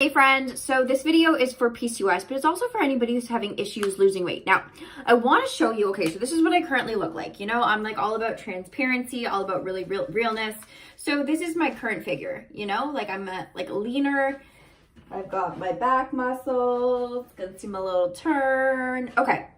Hey friend, so this video is for PCOS, but it's also for anybody who's having issues losing weight. Now, I want to show you, okay, so this is what I currently look like. You know, I'm like all about transparency, all about really realness. So this is my current figure, you know, like I'm like leaner. I've got my back muscles, gonna see my little turn. Okay,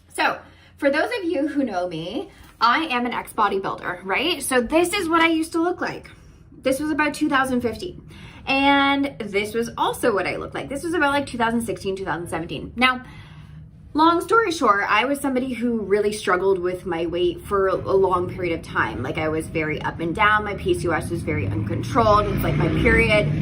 so for those of you who know me, I am an ex-bodybuilder, right? So this is what I used to look like. This was about 2015. And this was also what I looked like. This was about like 2016, 2017. Now, long story short, I was somebody who really struggled with my weight for a long period of time. Like I was very up and down. My PCOS was very uncontrolled. It's like my period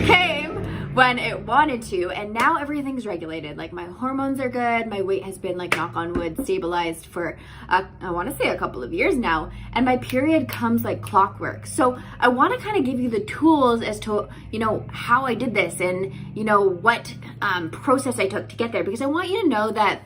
came when it wanted to, and now everything's regulated. Like my hormones are good. My weight has been, like, knock on wood, stabilized for I want to say a couple of years now, and my period comes like clockwork. So I want to kind of give you the tools as to, you know, how I did this and, you know, what process I took to get there, because I want you to know that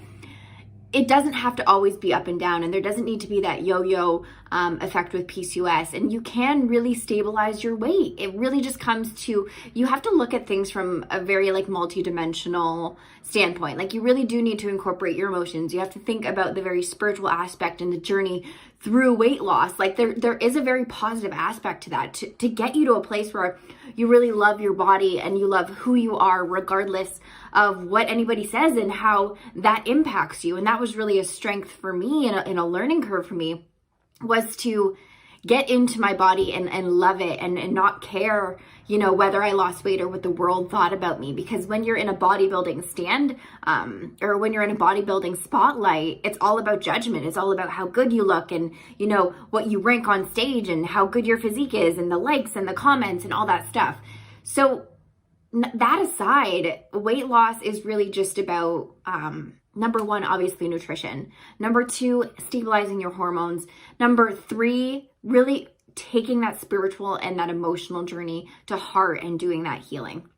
it doesn't have to always be up and down, and there doesn't need to be that yo-yo effect with PCOS, and you can really stabilize your weight. It really just comes to, you have to look at things from a very like multi-dimensional standpoint. Like you really do need to incorporate your emotions. You have to think about the very spiritual aspect and the journey through weight loss. Like there is a very positive aspect to that, to get you to a place where you really love your body and you love who you are regardless of what anybody says and how that impacts you. And that was really a strength for me and a learning curve for me, was to get into my body and love it and not care, you know, whether I lost weight or what the world thought about me. Because when you're in a bodybuilding stand, or when you're in a bodybuilding spotlight, it's all about judgment. It's all about how good you look and, you know, what you rank on stage and how good your physique is and the likes and the comments and all that stuff. So that aside, weight loss is really just about, number one, obviously nutrition. Number two, stabilizing your hormones. Number three, really taking that spiritual and that emotional journey to heart and doing that healing.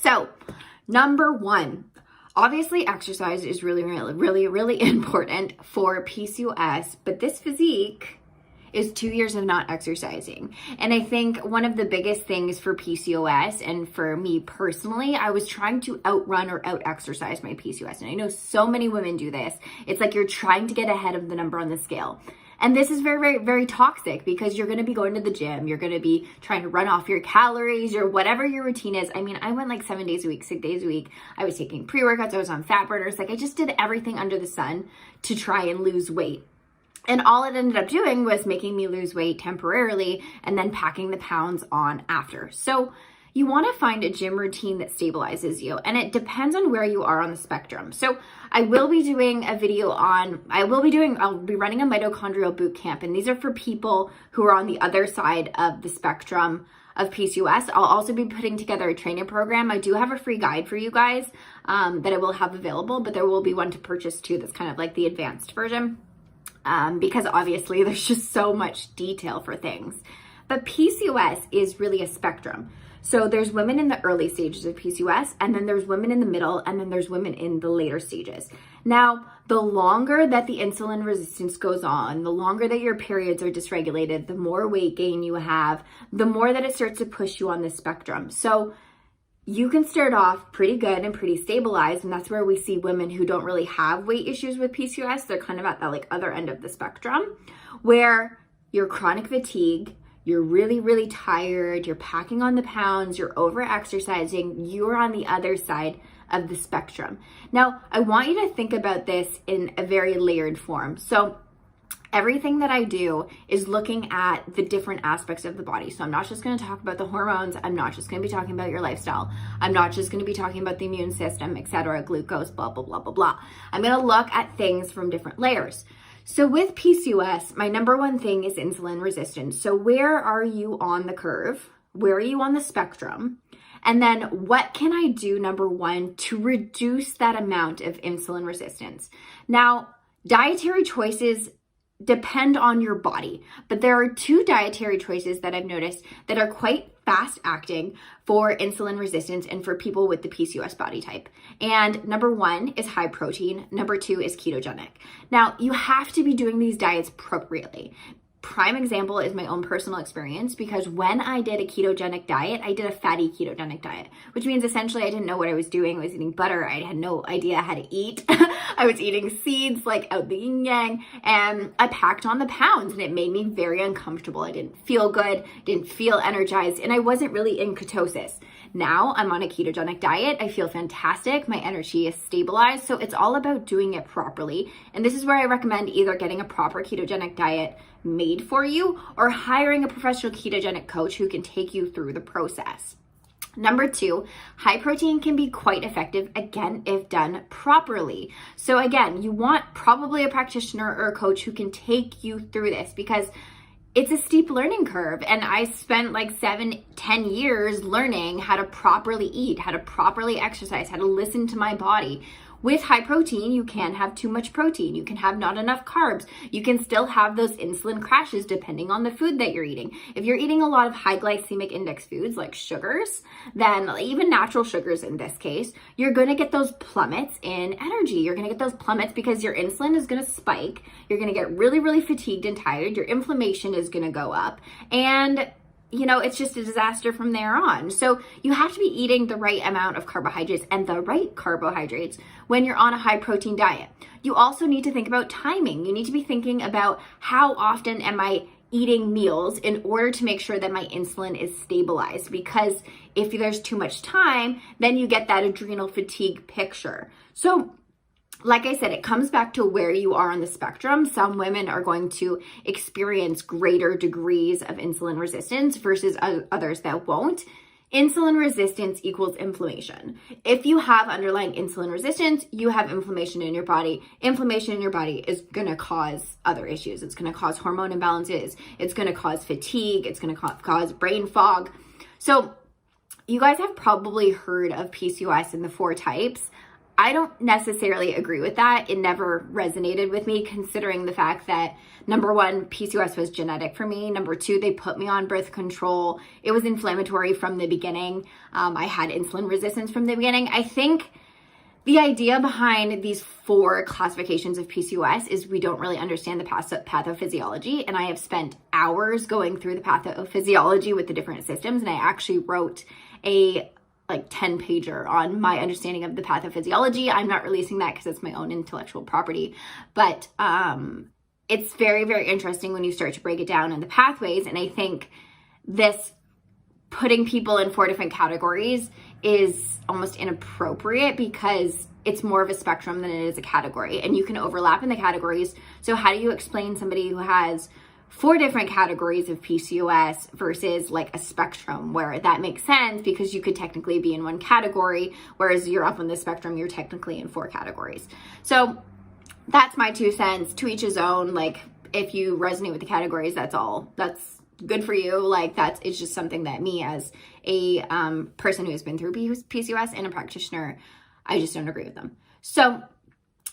So, number one, obviously exercise is really important for PCOS, but this physique is 2 years of not exercising. And I think one of the biggest things for PCOS, and for me personally, I was trying to outrun or out-exercise my PCOS. And I know so many women do this. It's like you're trying to get ahead of the number on the scale. And this is very toxic, because you're going to be going to the gym. You're going to be trying to run off your calories or whatever your routine is. I mean, I went like 7 days a week, 6 days a week. I was taking pre-workouts. I was on fat burners. Like I just did everything under the sun to try and lose weight. And all it ended up doing was making me lose weight temporarily and then packing the pounds on after. So you want to find a gym routine that stabilizes you, and it depends on where you are on the spectrum. So I'll be running a mitochondrial boot camp, and these are for people who are on the other side of the spectrum of PCOS. I'll also be putting together a training program. I do have a free guide for you guys that I will have available, but there will be one to purchase too that's kind of like the advanced version. Because obviously there's just so much detail for things. But PCOS is really a spectrum. So there's women in the early stages of PCOS, and then there's women in the middle, and then there's women in the later stages. Now, the longer that the insulin resistance goes on, the longer that your periods are dysregulated, the more weight gain you have, the more that it starts to push you on the spectrum. So you can start off pretty good and pretty stabilized, and that's where we see women who don't really have weight issues with PCOS. They're kind of at that like other end of the spectrum, where you're chronic fatigue, you're really tired, you're packing on the pounds, you're over exercising, you're on the other side of the spectrum. Now, I want you to think about this in a very layered form. So everything that I do is looking at the different aspects of the body. So I'm not just going to talk about the hormones. I'm not just going to be talking about your lifestyle. I'm not just going to be talking about the immune system, etc., glucose, blah, blah, blah, blah, blah. I'm going to look at things from different layers. So with PCOS, my number one thing is insulin resistance. So where are you on the curve? Where are you on the spectrum? And then what can I do, number one, to reduce that amount of insulin resistance? Now, dietary choices depend on your body. But there are two dietary choices that I've noticed that are quite fast acting for insulin resistance and for people with the PCOS body type. And number one is high protein. Number two is ketogenic. Now, you have to be doing these diets appropriately. Prime example is my own personal experience, because when I did a ketogenic diet, I did a fatty ketogenic diet, which means essentially I didn't know what I was doing. I was eating butter. I had no idea how to eat. I was eating seeds, like out the yin yang, and I packed on the pounds, and it made me very uncomfortable. I didn't feel good, didn't feel energized, and I wasn't really in ketosis. Now I'm on a ketogenic diet. I feel fantastic. My energy is stabilized. So it's all about doing it properly. And this is where I recommend either getting a proper ketogenic diet made for you or hiring a professional ketogenic coach who can take you through the process. Number two, high protein can be quite effective, again, if done properly. So again, you want probably a practitioner or a coach who can take you through this, because it's a steep learning curve. And I spent like 7-10 years learning how to properly eat, how to properly exercise, how to listen to my body. With high protein, you can have too much protein. You can have not enough carbs. You can still have those insulin crashes depending on the food that you're eating. If you're eating a lot of high glycemic index foods like sugars, then even natural sugars in this case, you're going to get those plummets in energy. You're going to get those plummets because your insulin is going to spike. You're going to get really, really fatigued and tired. Your inflammation is going to go up. And it's just a disaster from there on. So you have to be eating the right amount of carbohydrates and the right carbohydrates when you're on a high protein diet. You also need to think about timing. You need to be thinking about how often am I eating meals in order to make sure that my insulin is stabilized, because if there's too much time, then you get that adrenal fatigue picture. So like I said, it comes back to where you are on the spectrum. Some women are going to experience greater degrees of insulin resistance versus others that won't. Insulin resistance equals inflammation. If you have underlying insulin resistance, you have inflammation in your body. Inflammation in your body is going to cause other issues. It's going to cause hormone imbalances. It's going to cause fatigue. It's going to cause brain fog. So you guys have probably heard of PCOS in the 4 types. I don't necessarily agree with that. It never resonated with me, considering the fact that, number one, PCOS was genetic for me. Number two, they put me on birth control. It was inflammatory from the beginning. I had insulin resistance from the beginning. I think the idea behind these 4 classifications of PCOS is we don't really understand the pathophysiology. And I have spent hours going through the pathophysiology with the different systems. And I actually wrote a 10-pager on my understanding of the pathophysiology. I'm not releasing that because it's my own intellectual property, but it's very, very interesting when you start to break it down in the pathways. And I think this putting people in 4 different categories is almost inappropriate, because it's more of a spectrum than it is a category, and you can overlap in the categories. So how do you explain somebody who has 4 different categories of PCOS versus like a spectrum, where that makes sense because you could technically be in 1 category, whereas you're up on the spectrum, you're technically in 4 categories. So that's my 2 cents. To each his own. Like, if you resonate with the categories, that's good for you. Like, it's just something that me, as a person who has been through PCOS and a practitioner, I just don't agree with them. So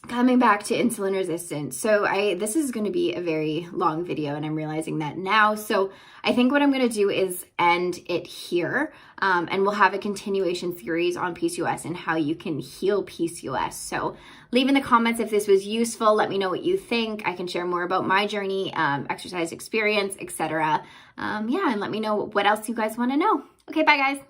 coming back to insulin resistance. So this is going to be a very long video, and I'm realizing that now. So I think what I'm going to do is end it here, and we'll have a continuation series on PCOS and how you can heal PCOS. So leave in the comments if this was useful. Let me know what you think. I can share more about my journey, exercise experience, etc. And let me know what else you guys want to know. Okay, bye guys.